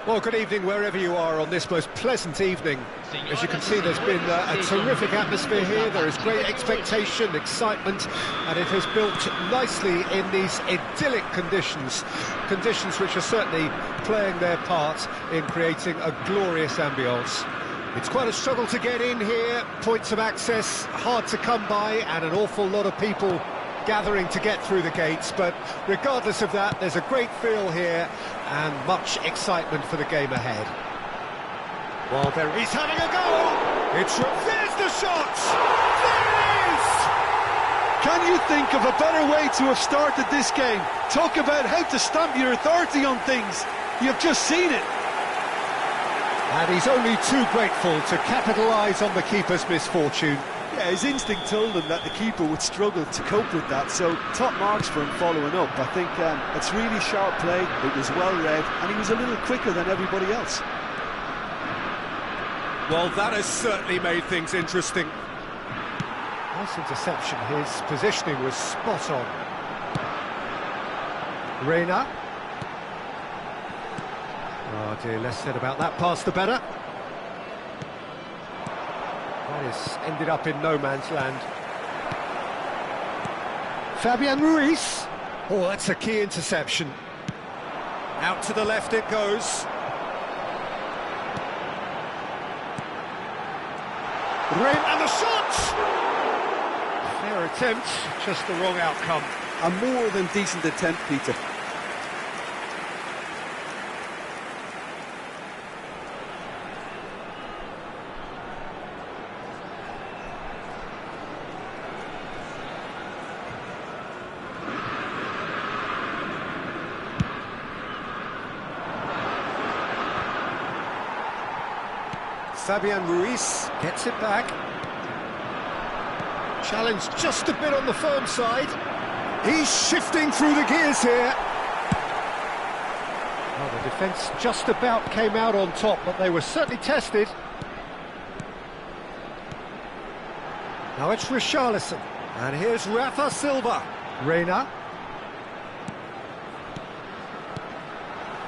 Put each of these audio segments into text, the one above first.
Well, good evening wherever you are on this most pleasant evening. As you can see, there's been a terrific atmosphere here. There is great expectation, excitement, and it has built nicely in these idyllic conditions. Conditions which are certainly playing their part in creating a glorious ambience. It's quite a struggle to get in here, points of access hard to come by, and an awful lot of people gathering to get through the gates, but regardless of that, there's a great feel here and much excitement for the game ahead. Well, he's having a go! There's the shot! There it is! Can you think of a better way to have started this game? Talk about how to stamp your authority on things. You've just seen it. And he's only too grateful to capitalise on the keeper's misfortune. Yeah, his instinct told him that the keeper would struggle to cope with that, so top marks for him following up. I think it's really sharp play, it was well read, and he was a little quicker than everybody else. Well, that has certainly made things interesting. Nice interception, his positioning was spot on. Reina. Oh dear, less said about that pass the better. That has ended up in no man's land. Fabian Ruiz. Oh, that's a key interception. Out to the left it goes. And the shot! Fair attempt, just the wrong outcome. A more than decent attempt, Peter. Fabian Ruiz gets it back. Challenge just a bit on the firm side. He's shifting through the gears here. Well, the defence just about came out on top, but they were certainly tested. Now it's Richarlison. And here's Rafa Silva. Reina.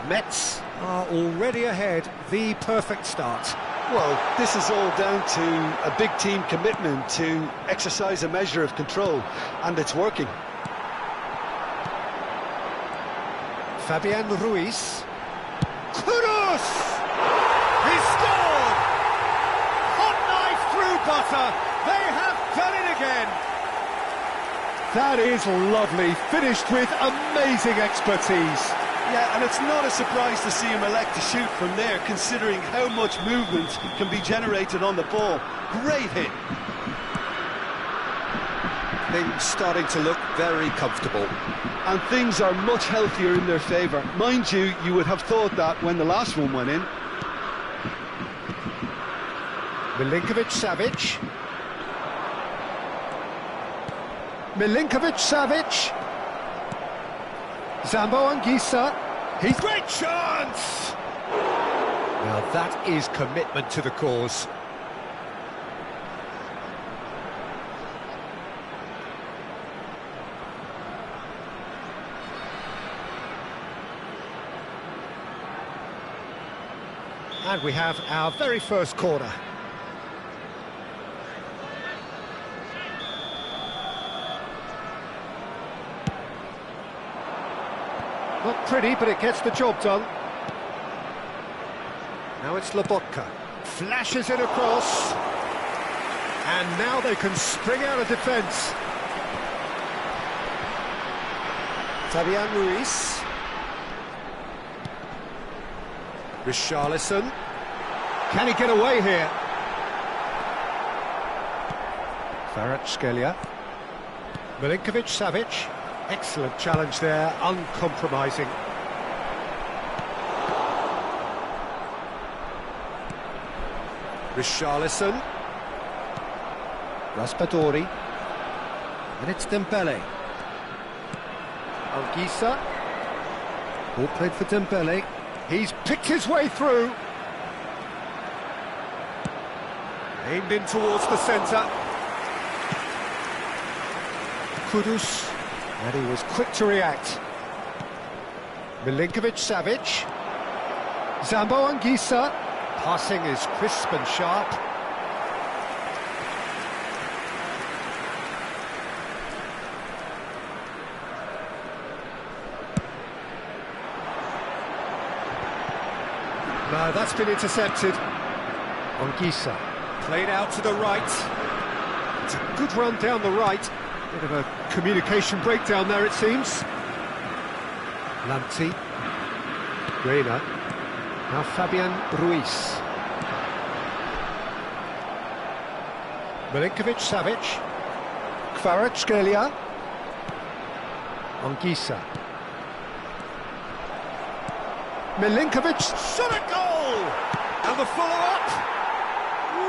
Mets are already ahead. The perfect start. Well, this is all down to a big team commitment to exercise a measure of control, and it's working. Fabian Ruiz. Kudus! He scored! Hot knife through butter. They have done it again. That is lovely, finished with amazing expertise. Yeah, and it's not a surprise to see him elect to shoot from there, considering how much movement can be generated on the ball. Great hit. Things starting to look very comfortable. And things are much healthier in their favour. Mind you, you would have thought that when the last one went in. Milinkovic-Savic. Milinkovic-Savic. Zambo Anguissa. He's great chance! Now that is commitment to the cause. And we have our very first corner. Not pretty, but it gets the job done. Now it's Lobotka. Flashes it across. And now they can spring out of defence. Fabian Ruiz. Richarlison. Can he get away here? Kvaratskhelia. Milinkovic-Savic. Excellent challenge there, uncompromising. Richarlison. Raspadori. And it's Dembele. Anguissa. Ball played for Dembele. He's picked his way through. Aimed in towards the centre. Kudus. And he was quick to react. Milinkovic-Savic. Zambo Anguissa. Passing is crisp and sharp. No, that's been intercepted. Anguissa. Played out to the right. It's a good run down the right. Bit of a communication breakdown there, it seems. Lamptey. Reina. Now Fabian Ruiz. Milinkovic-Savic. Kvaratskhelia. Anguissa. Milinkovic shot a goal! And the follow-up!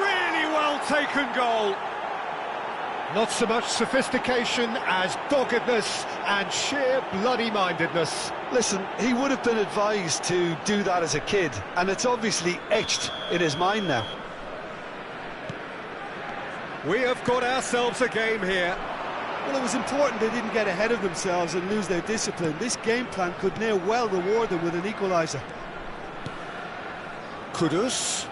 Really well taken goal. Not so much sophistication as doggedness and sheer bloody-mindedness. Listen, he would have been advised to do that as a kid, and it's obviously etched in his mind now. We have got ourselves a game here. Well, it was important they didn't get ahead of themselves and lose their discipline. This game plan could now well reward them with an equaliser. Kudus.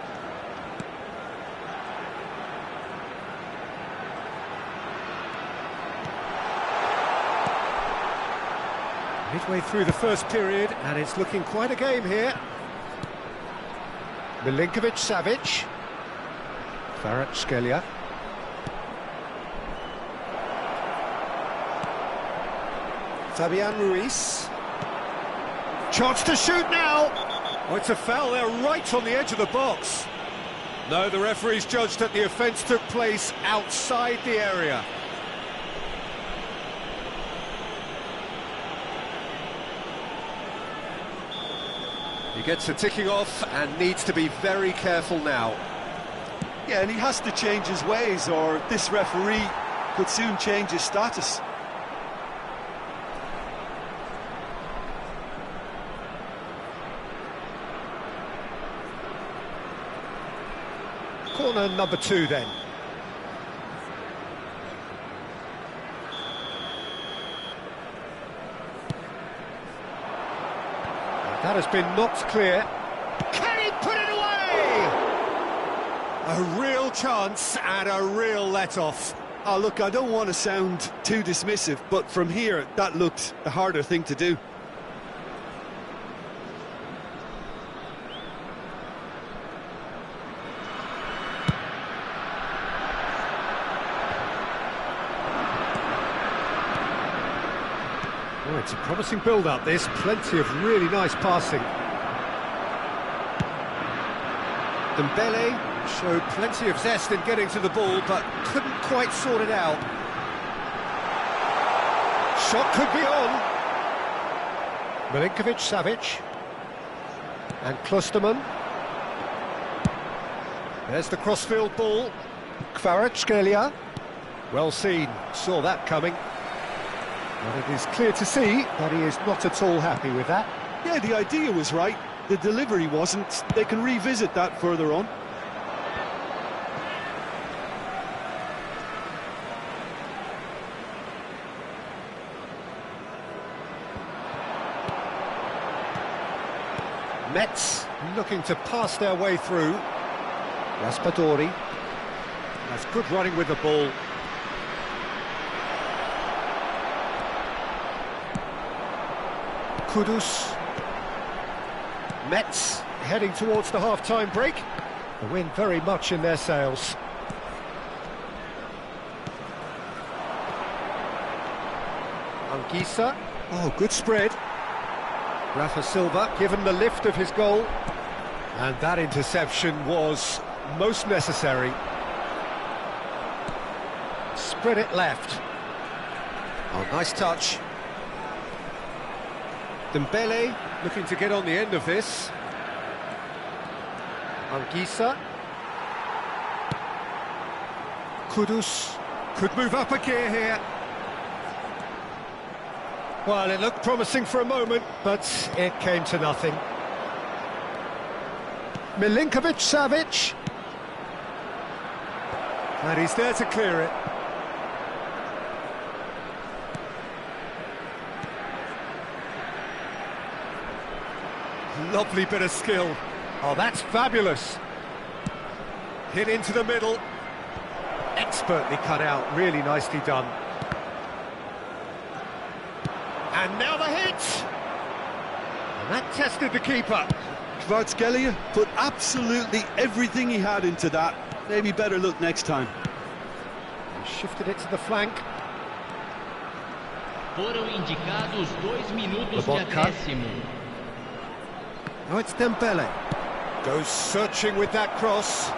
Midway through the first period, and it's looking quite a game here. Milinkovic-Savic. Kvaratskhelia. Fabian Ruiz. Chance to shoot now! Oh, it's a foul there right on the edge of the box. No, the referee's judged that the offence took place outside the area. He gets a ticking off and needs to be very careful now. Yeah, and he has to change his ways, or this referee could soon change his status. Corner number 2 then. That has been knocked clear. Can he put it away? A real chance and a real let-off. Oh, look, I don't want to sound too dismissive, but from here, that looked the harder thing to do. Oh, it's a promising build-up, this. Plenty of really nice passing. Dembele showed plenty of zest in getting to the ball, but couldn't quite sort it out. Shot could be on. Milinkovic-Savic. And Klostermann. There's the crossfield ball. Kvaratskhelia. Well seen, saw that coming. But it is clear to see that he is not at all happy with that. Yeah, the idea was right, the delivery wasn't. They can revisit that further on. Metz looking to pass their way through. Raspadori. That's good running with the ball. Kudus. Metz heading towards the half-time break. The wind very much in their sails. Anguissa. Oh, good spread. Rafa Silva given the lift of his goal. And that interception was most necessary. Spread it left. Oh, nice touch. Dembele looking to get on the end of this. Anguissa. Kudus could move up a gear here. Well, it looked promising for a moment, but it came to nothing. Milinkovic-Savic. And he's there to clear it. Lovely bit of skill. Oh, that's fabulous. Hit into the middle. Expertly cut out, really nicely done. And now the hit! And that tested the keeper. Kvaratskhelia put absolutely everything he had into that. Maybe better look next time. He shifted it to the flank. Foram indicados 2 minutos de acréscimo. Now it's Dembele. Goes searching with that cross.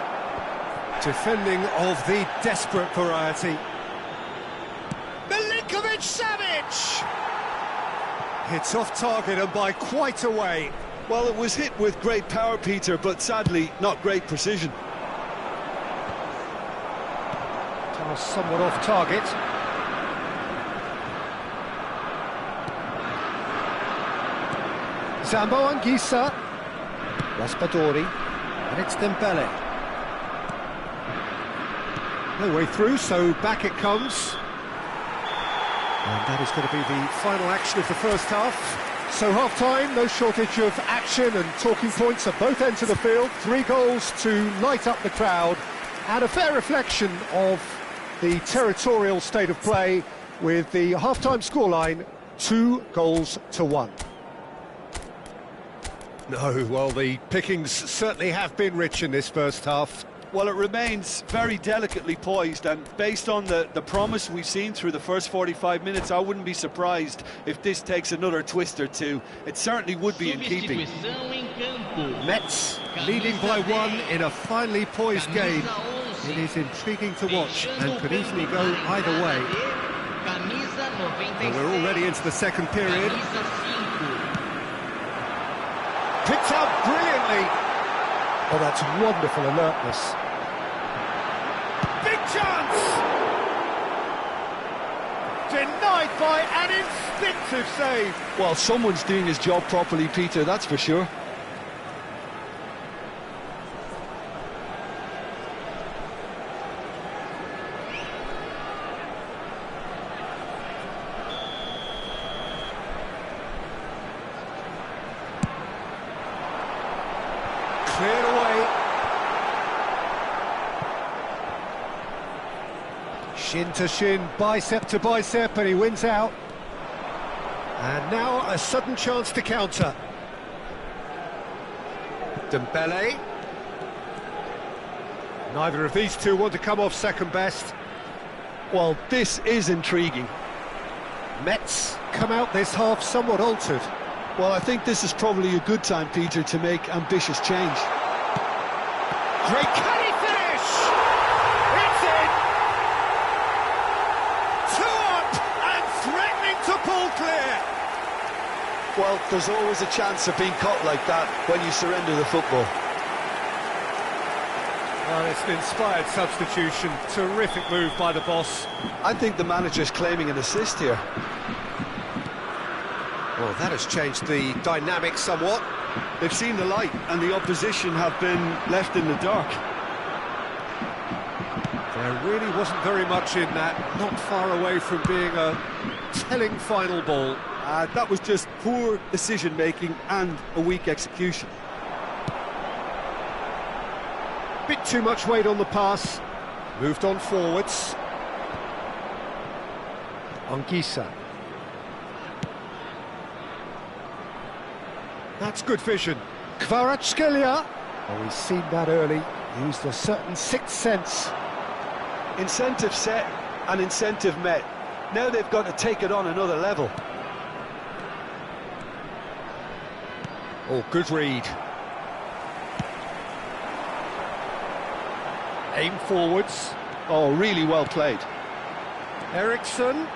Defending of the desperate variety. Milinkovic-Savic! Hits off target and by quite a way. Well, it was hit with great power, Peter, but sadly not great precision. Pass somewhat off target. Zambo Anguissa. Raspadori. And it's Dembele. No way through, so back it comes. And that is going to be the final action of the first half. So half-time, no shortage of action and talking points at both ends of the field. 3 goals to light up the crowd, and a fair reflection of the territorial state of play with the half-time scoreline 2-1. No, well, the pickings certainly have been rich in this first half. Well, it remains very delicately poised, and based on the promise we've seen through the first 45 minutes, I wouldn't be surprised if this takes another twist or two. It certainly would be in keeping. Mets leading by 1 in a finely poised game. It is intriguing to watch and could easily go either way. And we're already into the second period. Picked out brilliantly. Oh, that's wonderful alertness. Big chance! Denied by an instinctive save. Well, someone's doing his job properly, Peter, that's for sure. Cleared away. Shin to shin, bicep to bicep, and he wins out. And now a sudden chance to counter. Dembele. Neither of these two want to come off second best. Well, this is intriguing. Mets come out this half somewhat altered. Well, I think this is probably a good time, Peter, to make ambitious change. Great, can he finish? It's in! 2 up and threatening to pull clear. Well, there's always a chance of being caught like that when you surrender the football. Well, it's an inspired substitution. Terrific move by the boss. I think the manager's claiming an assist here. Well, that has changed the dynamic somewhat. They've seen the light, and the opposition have been left in the dark. There really wasn't very much in that, not far away from being a telling final ball. That was just poor decision-making and a weak execution. Bit too much weight on the pass. Moved on forwards. Anguissa. That's good vision. Kvaratskhelia. Oh, he's seen that early. Used a certain sixth sense. Incentive set and incentive met. Now they've got to take it on another level. Oh, good read. Aim forwards. Oh, really well played. Eriksson.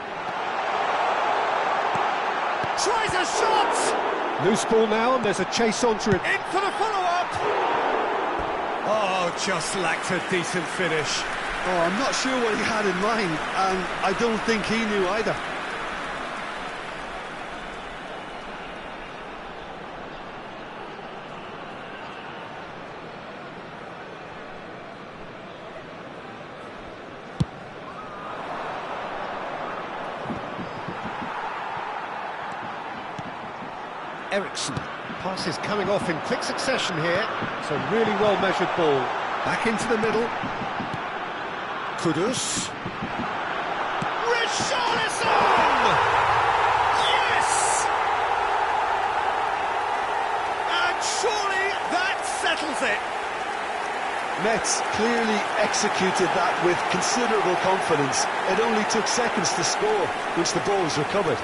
Tries a shot! Loose ball now, and there's a chase onto it. In for the follow-up! Oh, just lacked a decent finish. Oh, I'm not sure what he had in mind, and I don't think he knew either. Eriksson Passes coming off in quick succession here. It's a really well-measured ball. Back into the middle. Kudus. Richarlison! Yes! And surely that settles it. Metz clearly executed that with considerable confidence. It only took seconds to score once the ball was recovered.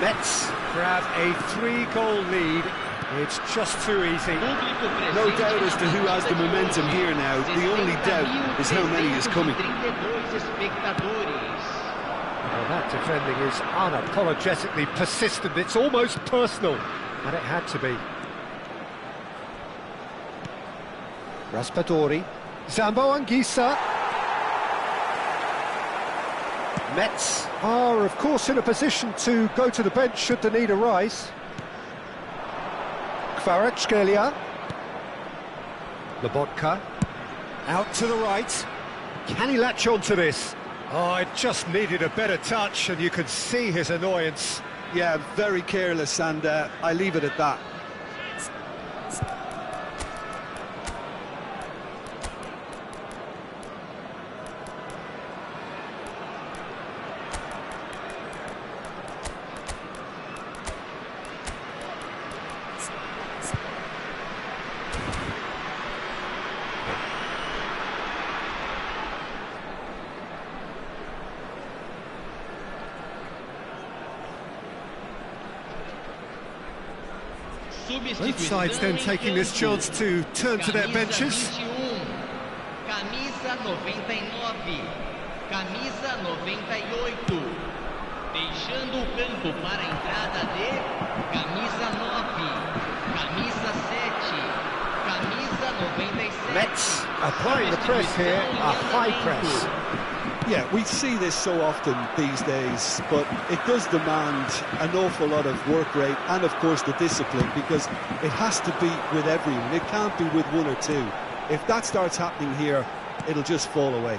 Metz grab a 3-goal lead. It's just too easy. No doubt as to who has the momentum here now. The only doubt is how many is coming. Well, that defending is unapologetically persistent. It's almost personal, and it had to be. Raspadori. Zambo Anguissa. Metz are, of course, in a position to go to the bench should the need arise. Kvaratskhelia. Lobotka. Out to the right. Can he latch on to this? Oh, it just needed a better touch, and you could see his annoyance. Yeah, very careless, and I leave it at that. Both sides then taking this chance to turn to their benches. Camisa 99, camisa 98. Deixando o campo para a entrada de camisa 9, camisa 7, camisa 97. Metz applying the press here, a high press. Yeah, we see this so often these days, but it does demand an awful lot of work rate and, of course, the discipline, because it has to be with everyone. It can't be with one or two. If that starts happening here, it'll just fall away.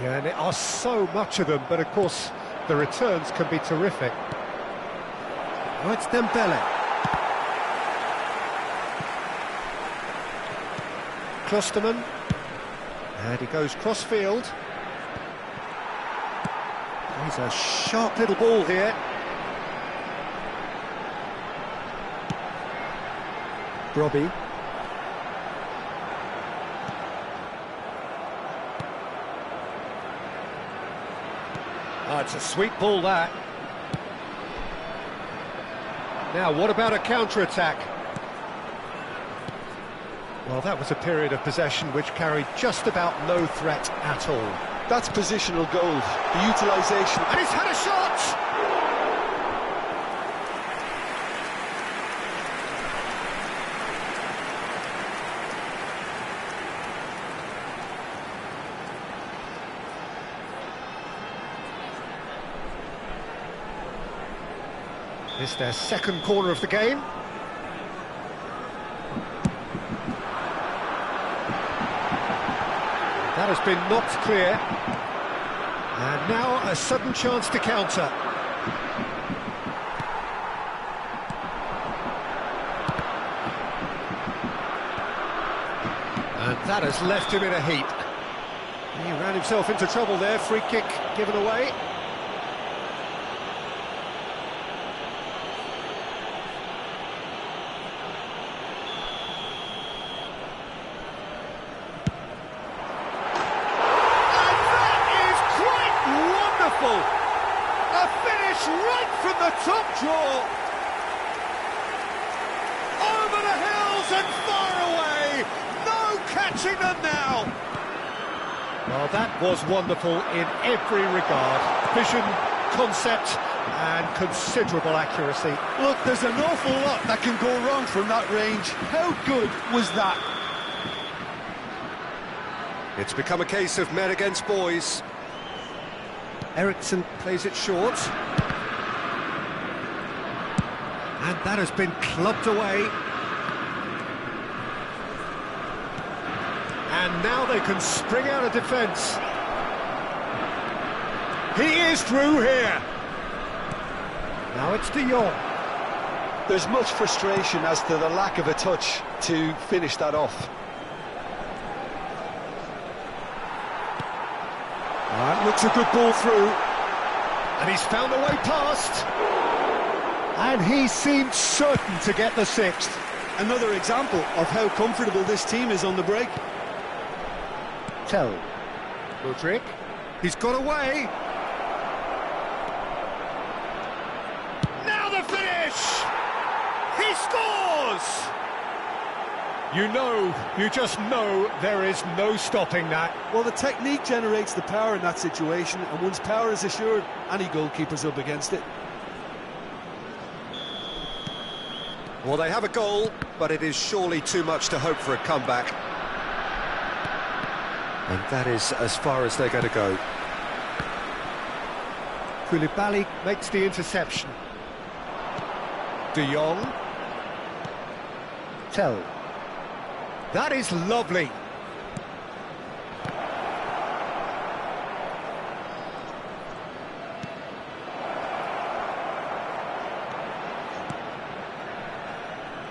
Yeah, and there are so much of them, but, of course, the returns can be terrific. Oh, it's Dembele. Klosterman. And he goes cross-field. He's a sharp little ball here. Robbie. Oh, it's a sweet ball, that. Now, what about a counter-attack? Well, that was a period of possession which carried just about no threat at all. That's positional gold, the utilisation. And he's had a shot! This is their second corner of the game. That has been knocked clear. And now a sudden chance to counter. And that has left him in a heap. He ran himself into trouble there, free kick given away. A finish right from the top draw. Over the hills and far away. No catching them now. Well, that was wonderful in every regard. Vision, concept and considerable accuracy. Look, there's an awful lot that can go wrong from that range. How good was that? It's become a case of men against boys. Eriksson plays it short. And that has been clubbed away. And now they can spring out of defence. He is through here. Now it's De Jong. There's much frustration as to the lack of a touch to finish that off. That looks a good ball through. And he's found a way past. And he seemed certain to get the sixth. Another example of how comfortable this team is on the break. Tell. Mudryk. He's got away. Now the finish! He scores! You just know there is no stopping that. Well, the technique generates the power in that situation, and once power is assured, any goalkeeper's up against it. Well, they have a goal, but it is surely too much to hope for a comeback. And that is as far as they're going to go. Koulibaly makes the interception. De Jong. Tell. That is lovely.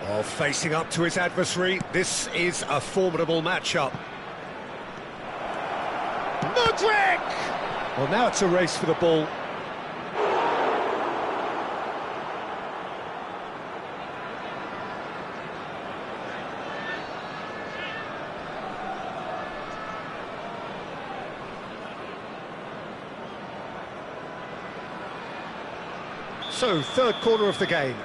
Oh, facing up to his adversary, this is a formidable matchup. Mudryk! Well, now it's a race for the ball. So, third corner of the game.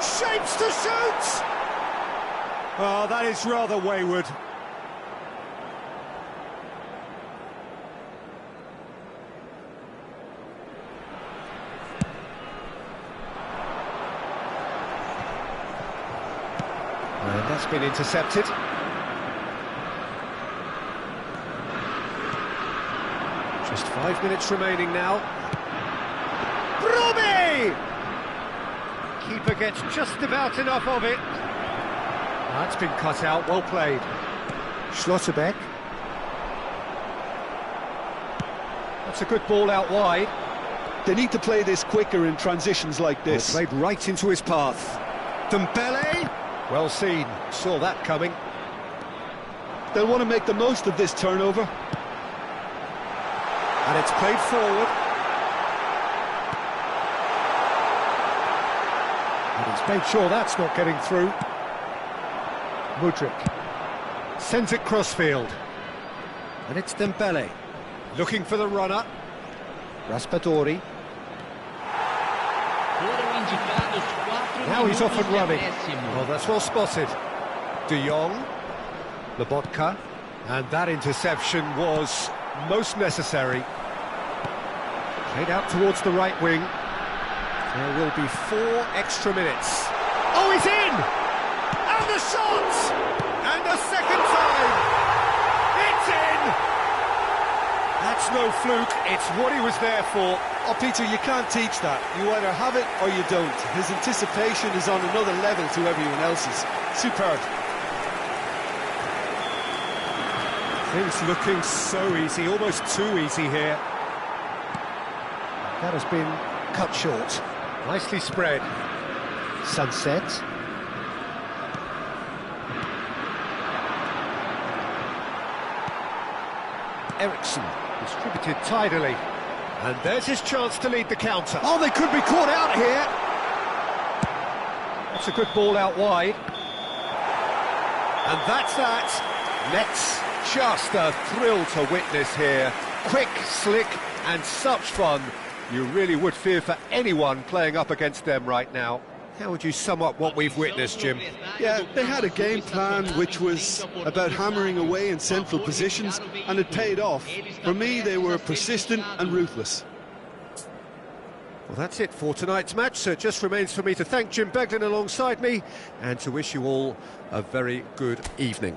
Shapes to shoot! Oh, that is rather wayward. And that's been intercepted. Just 5 minutes remaining now. Prямoi! Keeper gets just about enough of it. That's been cut out, well played. Schlotterbeck. That's a good ball out wide. They need to play this quicker in transitions like this. Played right into his path. Dembele. Well seen, saw that coming. They'll want to make the most of this turnover. And it's played forward. And he's made sure that's not getting through. Mudryk sends it crossfield. And it's Dembele. Looking for the runner. Raspadori. Now he's off and running. Oh, that's well spotted. De Jong. Lobotka. And that interception was most necessary. Played out towards the right wing. There will be 4 extra minutes. Oh, he's in! And the shot! And the second time! It's in! That's no fluke, it's what he was there for. Oh, Peter, you can't teach that. You either have it or you don't. His anticipation is on another level to everyone else's. Superb. Things looking so easy, almost too easy here. That has been cut short. Nicely spread. Sunset. Eriksson distributed tidily. And there's his chance to lead the counter. Oh, they could be caught out here. That's a good ball out wide. And that's that. Nets. Just a thrill to witness here. Quick, slick, and such fun. You really would fear for anyone playing up against them right now. How would you sum up what we've witnessed, Jim? Yeah, they had a game plan which was about hammering away in central positions, and it paid off. For me, they were persistent and ruthless. Well, that's it for tonight's match, so it just remains for me to thank Jim Beglin alongside me and to wish you all a very good evening.